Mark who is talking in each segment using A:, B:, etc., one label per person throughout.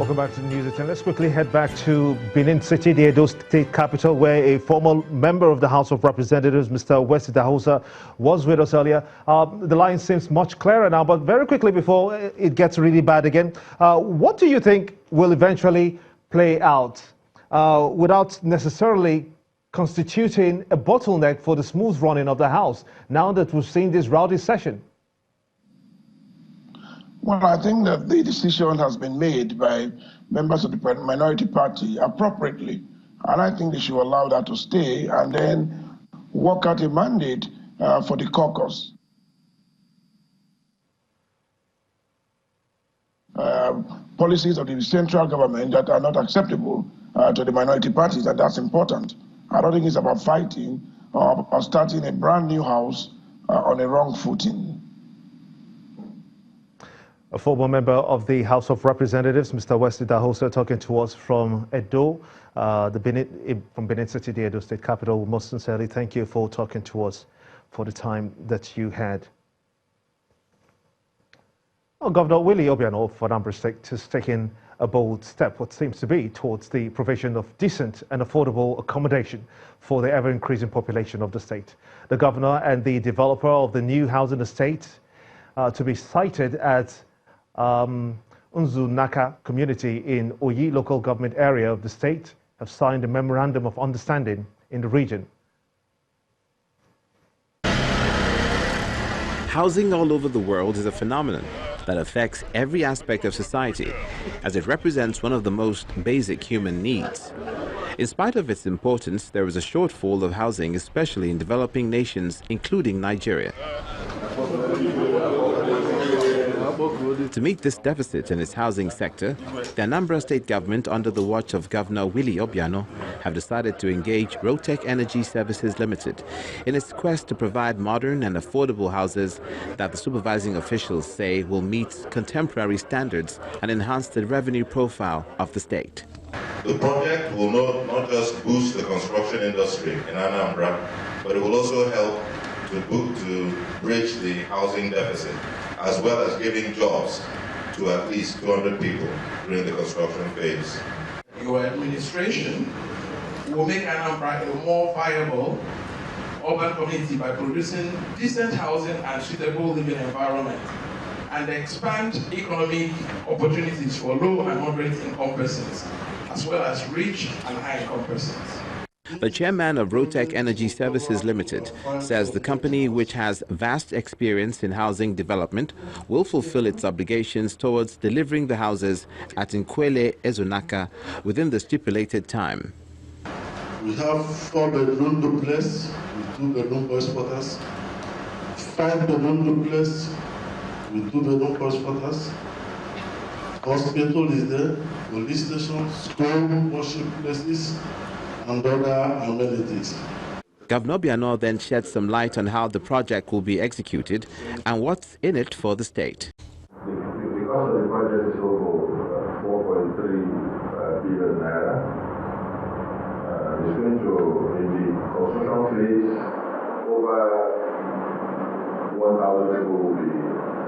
A: Welcome back to the News at 10. Let's quickly head back to Benin City, the Edo State capital, where a former member of the House of Representatives, Mr. Wesley Idahosa, was with us earlier. The line seems much clearer now, but very quickly before it gets really bad again, what do you think will eventually play out without necessarily constituting a bottleneck for the smooth running of the House, now that we've seen this rowdy session?
B: Well, I think that the decision has been made by members of the minority party appropriately, and I think they should allow that to stay and then work out a mandate for the caucus. Policies of the central government that are not acceptable to the minority parties, and that's important. I don't think it's about fighting or starting a brand new house on a wrong footing.
A: A former member of the House of Representatives, Mr. Wesley Idahosa, talking to us from Edo, from Benin City, the Edo State capital. Most sincerely, thank you for talking to us for the time that you had. Well, Governor Willie Obiano of Anambra State is taking a bold step, what seems to be, towards the provision of decent and affordable accommodation for the ever-increasing population of the state. The governor and the developer of the new housing estate, to be cited as Unzunaka community in Oyi local government area of the state, have signed a memorandum of understanding in the region.
C: Housing all over the world is a phenomenon that affects every aspect of society, as it represents one of the most basic human needs. In spite of its importance, there is a shortfall of housing, especially in developing nations, including Nigeria. To meet this deficit in its housing sector, the Anambra State government, under the watch of Governor Willie Obiano, have decided to engage Rotec Energy Services Limited in its quest to provide modern and affordable houses that the supervising officials say will meet contemporary standards and enhance the revenue profile of the state.
D: The project will not just boost the construction industry in Anambra, but it will also help to bridge the housing deficit, as well as giving jobs to at least 200 people during the construction phase.
E: Your administration will make Anambra a more viable urban community by producing decent housing and suitable living environment, and expand economic opportunities for low and moderate income persons, as well as rich and high income persons.
C: The chairman of Rotec Energy Services Limited says the company, which has vast experience in housing development, will fulfill its obligations towards delivering the houses at Nkwele Ezunaka within the stipulated time.
F: We have 4-bedroom duplex with 2-bedroom boys quarters, 5-bedroom duplex with 2-bedroom boys quarters. Hospital is there, police station, school, worship places, and other amenities.
C: Governor Obiano then shed some light on how the project will be executed and what's in it for the state.
G: Because the project is over 4.3 billion naira, it's going to, in the construction phase, over 1,000 people will be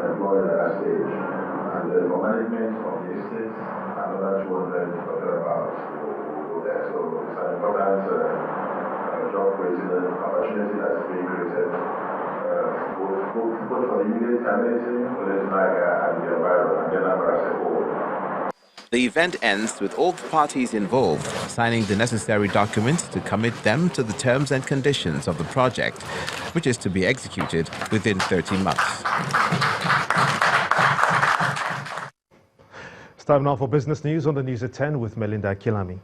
G: employed at that stage. And for management of the estate, another 200 or thereabouts. So it's an important job creation opportunity that's being created both for the immediate community, for the and the environment, and then as a whole.
C: The event ends with all the parties involved signing the necessary documents to commit them to the terms and conditions of the project, which is to be executed within 30 months.
A: It's time now for business news on the News at 10 with Melinda Kilami.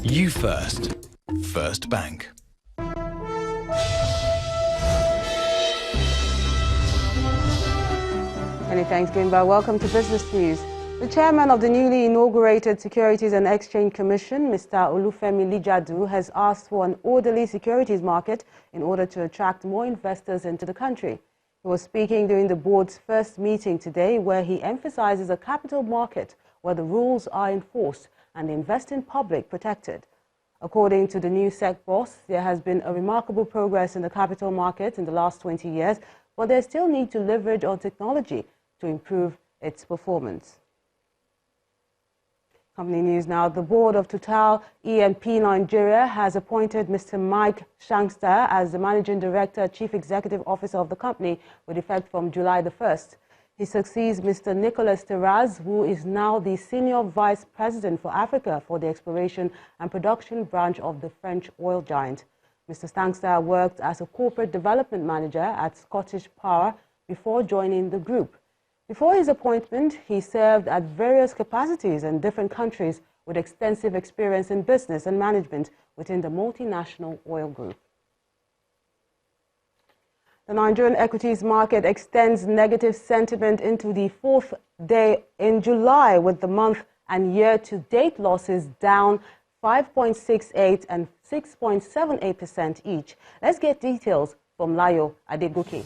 H: You First. First Bank.
I: Many thanks, Gimba. Welcome to Business News. The chairman of the newly inaugurated Securities and Exchange Commission, Mr. Olufemi Lijadu, has asked for an orderly securities market in order to attract more investors into the country. He was speaking during the board's first meeting today, where he emphasizes a capital market where the rules are enforced and the investing public protected. According to the new SEC boss, there has been a remarkable progress in the capital market in the last 20 years, but they still need to leverage on technology to improve its performance. Company news now. The board of Total E&P Nigeria has appointed Mr. Mike Shankster as the Managing Director, Chief Executive Officer of the company with effect from July the 1st. He succeeds Mr. Nicolas Terraz, who is now the Senior Vice President for Africa for the Exploration and Production branch of the French oil giant. Mr. Shankster worked as a Corporate Development Manager at Scottish Power before joining the group. Before his appointment, he served at various capacities in different countries with extensive experience in business and management within the multinational oil group. The Nigerian equities market extends negative sentiment into the fourth day in July, with the month and year-to-date losses down 5.68% and 6.78% each. Let's get details from Layo Adegoke.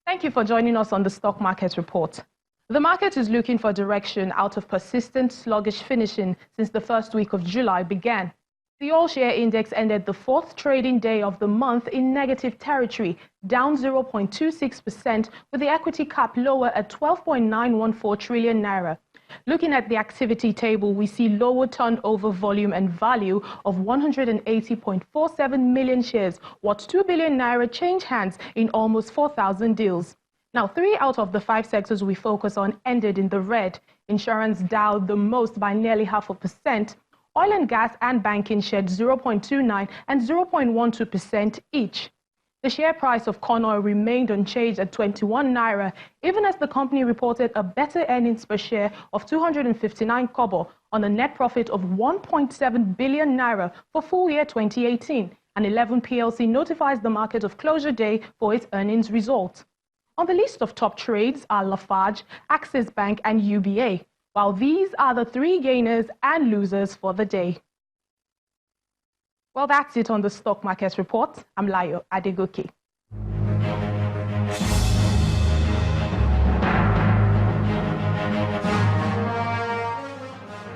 J: Thank you for joining us on the Stock Market Report. The market is looking for direction out of persistent sluggish finishing since the first week of July began. The all-share index ended the fourth trading day of the month in negative territory, down 0.26%, with the equity cap lower at 12.914 trillion naira. Looking at the activity table, we see lower turnover volume and value of 180.47 million shares, worth 2 billion naira change hands in almost 4,000 deals. Now, 3 out of the 5 sectors we focus on ended in the red. Insurance down the most by nearly 0.5%. Oil and gas and banking shed 0.29 and 0.12% each. The share price of corn oil remained unchanged at 21 naira, even as the company reported a better earnings per share of 259 kobo on a net profit of 1.7 billion naira for full year 2018. And 11 PLC notifies the market of closure day for its earnings result. On the list of top trades are Lafarge, Axis Bank and UBA, while these are the 3 gainers and losers for the day. Well, that's it on the Stock Market Report. I'm Layo Adegoke.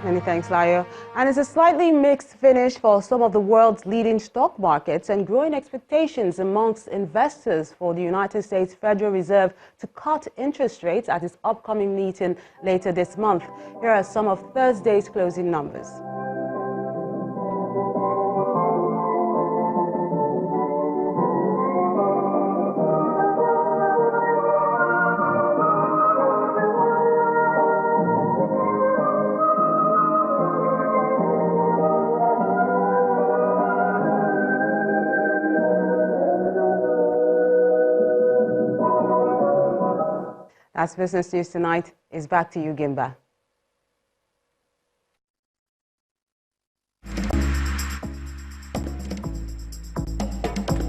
I: Many thanks, Layo. And it's a slightly mixed finish for some of the world's leading stock markets and growing expectations amongst investors for the United States Federal Reserve to cut interest rates at its upcoming meeting later this month. Here are some of Thursday's closing numbers. That's Business News Tonight. Is back to you, Gimba.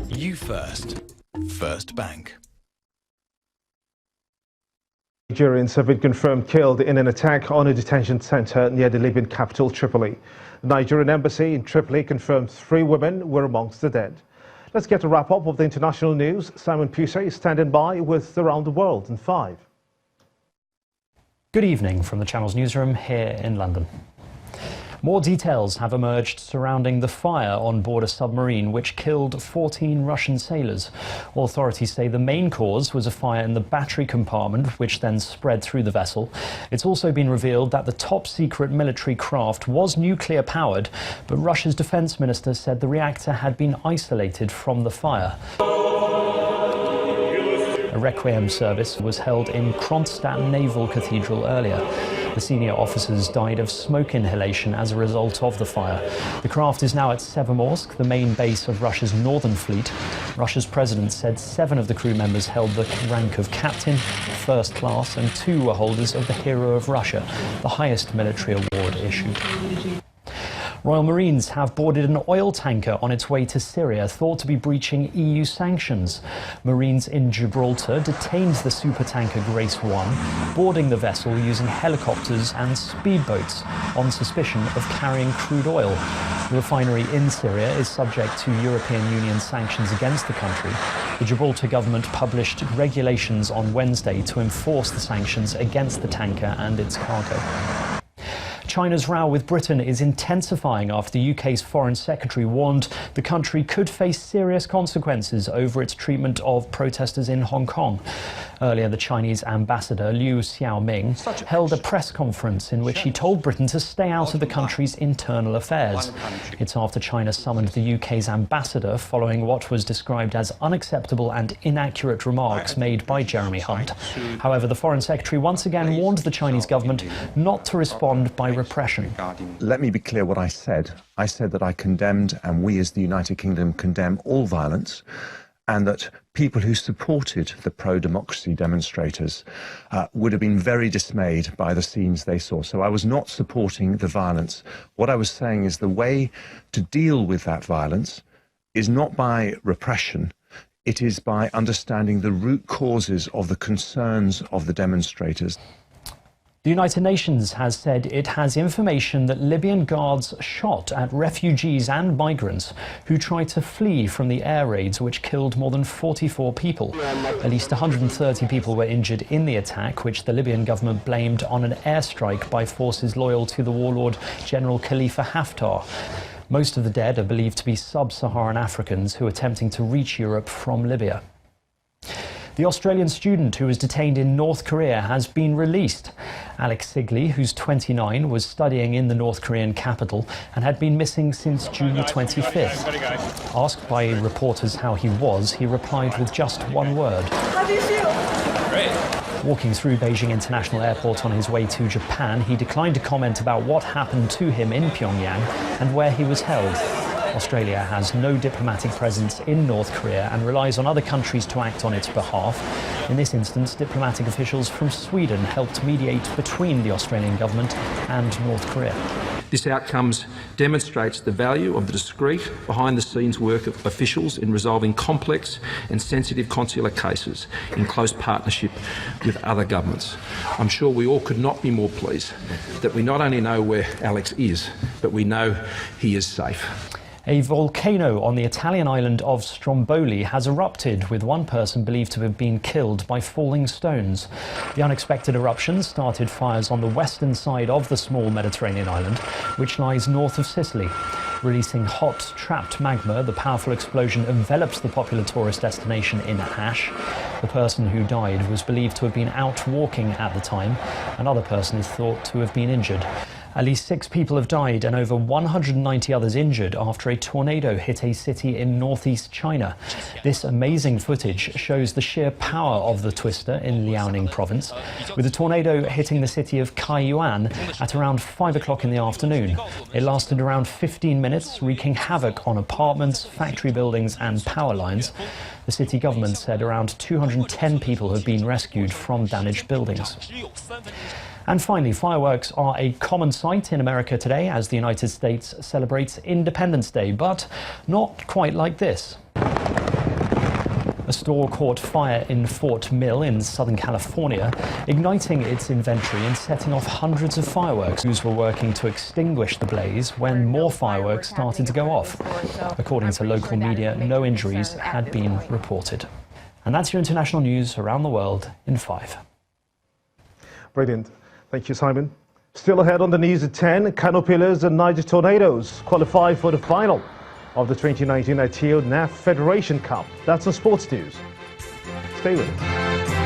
H: You First. First Bank.
A: Nigerians have been confirmed killed in an attack on a detention center near the Libyan capital, Tripoli. The Nigerian embassy in Tripoli confirmed 3 women were amongst the dead. Let's get a wrap-up of the international news. Simon Pusey is standing by with Around the World in 5.
K: Good evening from the Channel's newsroom here in London. More details have emerged surrounding the fire on board a submarine which killed 14 Russian sailors. Authorities say the main cause was a fire in the battery compartment, which then spread through the vessel. It's also been revealed that the top-secret military craft was nuclear-powered, but Russia's defense minister said the reactor had been isolated from the fire. A requiem service was held in Kronstadt Naval Cathedral earlier. The senior officers died of smoke inhalation as a result of the fire. The craft is now at Severomorsk, the main base of Russia's northern fleet. Russia's president said 7 of the crew members held the rank of captain, first class, and 2 were holders of the Hero of Russia, the highest military award issued. Royal Marines have boarded an oil tanker on its way to Syria, thought to be breaching EU sanctions. Marines in Gibraltar detained the supertanker Grace 1, boarding the vessel using helicopters and speedboats on suspicion of carrying crude oil. The refinery in Syria is subject to European Union sanctions against the country. The Gibraltar government published regulations on Wednesday to enforce the sanctions against the tanker and its cargo. China's row with Britain is intensifying after the UK's Foreign Secretary warned the country could face serious consequences over its treatment of protesters in Hong Kong. Earlier, the Chinese ambassador Liu Xiaoming held a press conference in which he told Britain to stay out of the country's internal affairs. It's after China summoned the UK's ambassador following what was described as unacceptable and inaccurate remarks made by Jeremy Hunt. However, the Foreign Secretary once again warned the Chinese government not to respond by repression.
L: Let me be clear what I said. I said that I condemned, and we as the United Kingdom condemn, all violence, and that people who supported the pro-democracy demonstrators would have been very dismayed by the scenes they saw. So I was not supporting the violence. What I was saying is the way to deal with that violence is not by repression. It is by understanding the root causes of the concerns of the demonstrators.
K: The United Nations has said it has information that Libyan guards shot at refugees and migrants who tried to flee from the air raids which killed more than 44 people. At least 130 people were injured in the attack, which the Libyan government blamed on an airstrike by forces loyal to the warlord General Khalifa Haftar. Most of the dead are believed to be sub-Saharan Africans who are attempting to reach Europe from Libya. The Australian student who was detained in North Korea has been released. Alex Sigley, who's 29, was studying in the North Korean capital and had been missing since June the 25th. Asked by reporters how he was, he replied with just one word.
M: How do you feel? Great.
K: Walking through Beijing International Airport on his way to Japan, he declined to comment about what happened to him in Pyongyang and where he was held. Australia has no diplomatic presence in North Korea and relies on other countries to act on its behalf. In this instance, diplomatic officials from Sweden helped mediate between the Australian government and North Korea.
N: This outcome demonstrates the value of the discreet, behind-the-scenes work of officials in resolving complex and sensitive consular cases in close partnership with other governments. I'm sure we all could not be more pleased that we not only know where Alex is, but we know he is safe.
K: A volcano on the Italian island of Stromboli has erupted, with one person believed to have been killed by falling stones. The unexpected eruption started fires on the western side of the small Mediterranean island, which lies north of Sicily. Releasing hot, trapped magma, the powerful explosion enveloped the popular tourist destination in ash. The person who died was believed to have been out walking at the time. Another person is thought to have been injured. At least 6 people have died and over 190 others injured after a tornado hit a city in northeast China. This amazing footage shows the sheer power of the twister in Liaoning province, with the tornado hitting the city of Kaiyuan at around 5 o'clock in the afternoon. It lasted around 15 minutes, wreaking havoc on apartments, factory buildings and power lines. The city government said around 210 people have been rescued from damaged buildings. And finally, fireworks are a common sight in America today as the United States celebrates Independence Day, but not quite like this. A store caught fire in Fort Mill in Southern California, igniting its inventory and setting off hundreds of fireworks. Crews were working to extinguish the blaze when more fireworks started to go off. According to local media, no injuries had been reported. And that's your international news around the world in 5.
A: Brilliant. Thank you, Simon. Still ahead on the news at 10, Kano Pillars and Niger Tornadoes qualify for the final of the 2019 Aiteo NAF Federation Cup. That's on Sports News. Stay with us.